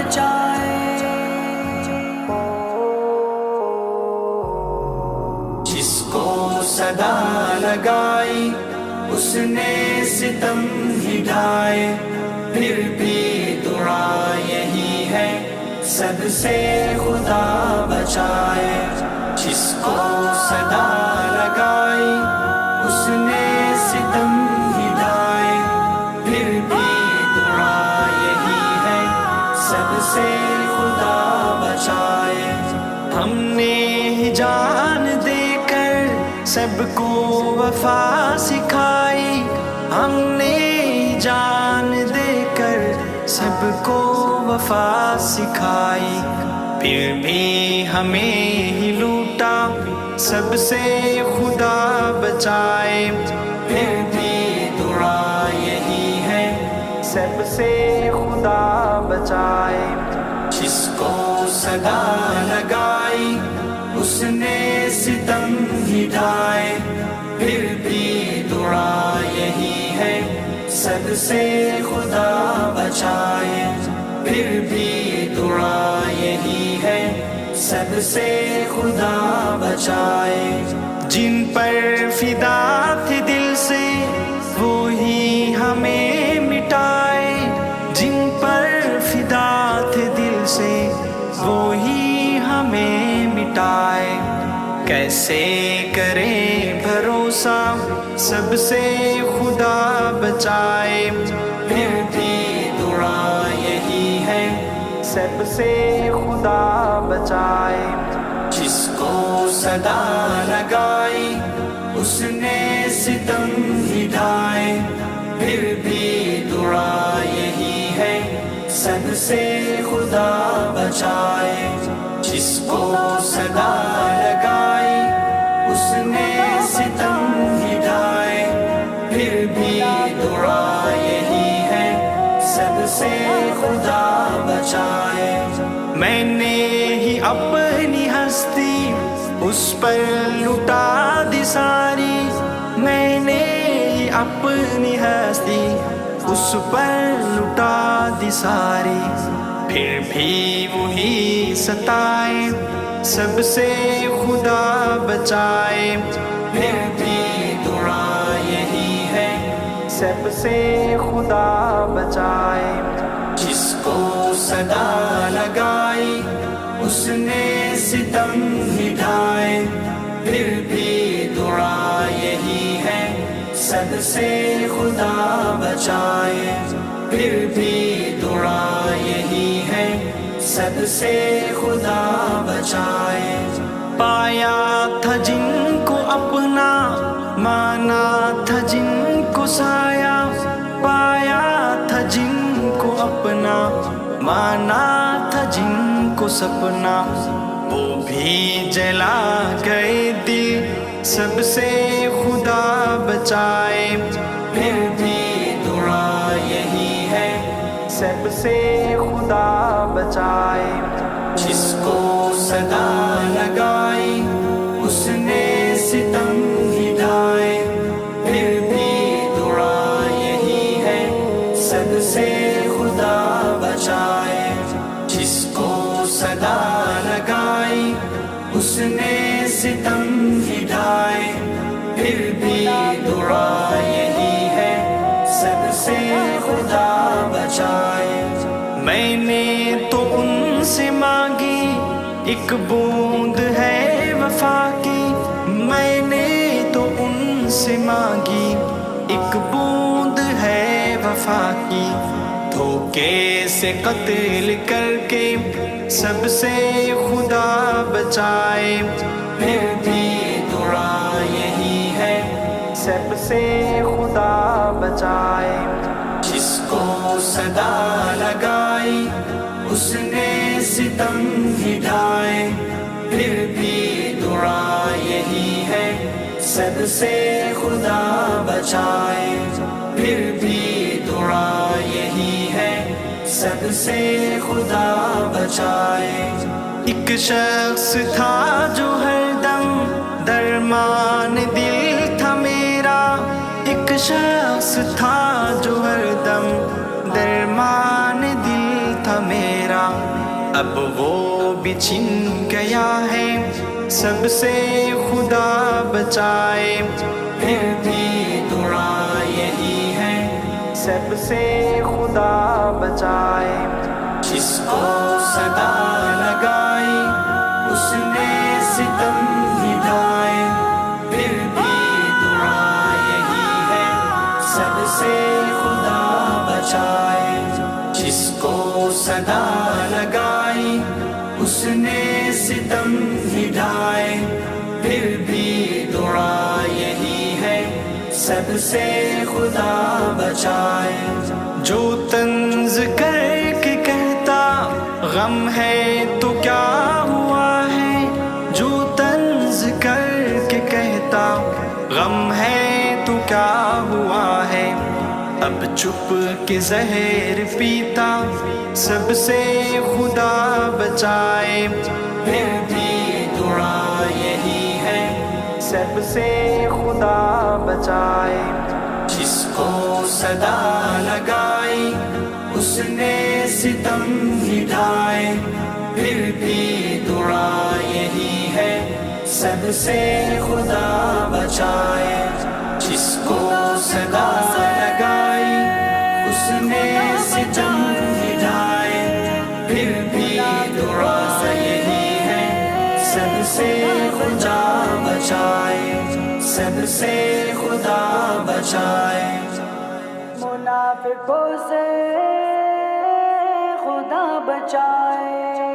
بچائے، جس کو صدا لگائی اس نے ستم ہی ڈھائے، پھر بھی دعا یہی ہے سب سے خدا بچائے، جس کو صدا لگائی اس نے ستم ہی ڈھائے، پھر بھی دعا یہی ہے سب سے خدا بچائے۔ ہم نے جان دے کر سب کو وفا سکھائی، ہم نے جان دے کر سب کو وفا سکھائی، پھر بھی ہمیں ہی لوٹا سب سے خدا بچائے، پھر بھی دعا یہی ہے سب سے خدا بچائے، جس کو صدا لگائی اس نے ستم ہی ڈھائے، پھر بھی دعا یہی ہے سب سے خدا بچائے، پھر بھی دعا یہی ہے سب سے خدا بچائے۔ جن پر فدا تھے دل سے وہی ہمیں مٹائے، جن پر فدا تھے دل سے وہی ہمیں مٹائے، کیسے کریں بھروسہ سب سے خدا بچائے، پھر بھی دعا یہی ہے سب سے خدا بچائے، جس کو صدا لگائی اس نے ستم ہی ڈھائے، پھر بھی دعا یہی ہے سب سے خدا بچائے، جس کو صدا لگائی اس نے ستم ہی ڈھائے، پھر بھی دعا یہی ہے سب سے خدا بچائے۔ میں نے ہی اپنی ہستی اس پر لٹا دی ساری، میں نے ہی اپنی ہستی اس پر لٹا دی ساری، پھر بھی وہی ستائے سب سے خدا بچائے، پھر بھی دعا یہی ہے سب سے خدا بچائے، جس کو صدا لگائی اس نے ستم ہی ڈھائے، پھر بھی دعا یہی ہے سب سے خدا بچائے، پھر بھی دعا یہی ہے سب سے خدا بچائے۔ پایا تھا جن کو اپنا مانا تھا جن کو سایہ، پایا تھا جن کو اپنا مانا تھا جن کو سپنا، وہ بھی جلا گئے دل سب سے خدا بچائے، پھر بھی دعا یہی ہے سب سے خدا بچائے، جس کو صدا لگائی اس نے ستم ہی ڈھائے، پھر بھی دعا یہی ہے سب سے خدا بچائے، جس کو صدا لگائی اس نے ستم ہی ڈھائے، پھر بھی دعا یہی ہے سب سے خدا بچائے۔ میں نے تو ان سے مانگی ایک بوند ہے وفا کی، میں نے تو ان سے مانگی ایک بوند ہے وفا کی، دھوکے سے قتل کر کے سب سے خدا بچائے، پھر بھی دعا یہی ہے سب سے خدا بچائے، جس کو صدا لگائی اس نے ستم ہی ڈھائے، پھر بھی دعا یہی ہے سب سے خدا بچائے، پھر بھی دعا یہی ہے سب سے خدا بچائے۔ ایک شخص تھا جو ہر دم درمان دل تھا میرا، ایک شخص تھا جو ہر دم درمان دل تھا میرا، اب وہ بھی چھن گیا ہے، سب سے خدا بچائے، پھر بھی دعا یہی ہے، سب سے خدا بچائے۔ جس کو صدا لگائی اس نے ستم ہی ڈھائے، پھر بھی دعا یہی ہے، سب سے خدا بچائے۔ جس کو صدا لگائی اس نے ستم ہی ڈھائے، پھر بھی دعا یہی ہے، سب سے خدا بچائے۔ جو طنز کر کے کہتا غم ہے تو کیا ہوا ہے، جو طنز کر کے کہتا غم ہے تو کیا ہوا ہے، اب چپ کے زہر پیتا سب سے خدا بچائے، پھر بھی دعا یہی ہے، سب سے خدا بچائے۔ جس کو صدا لگائی اس نے ستم ہی ڈھائے، پھر بھی دعا یہی ہے، سب سے خدا بچائے۔ جس کو صدا لگائی اس نے ستم ہی ڈھائے، پھر بھی دعا یہی ہے، سب سے خدا بچائے، سب سے خدا بچائے۔ منافقوں سے خدا بچائے۔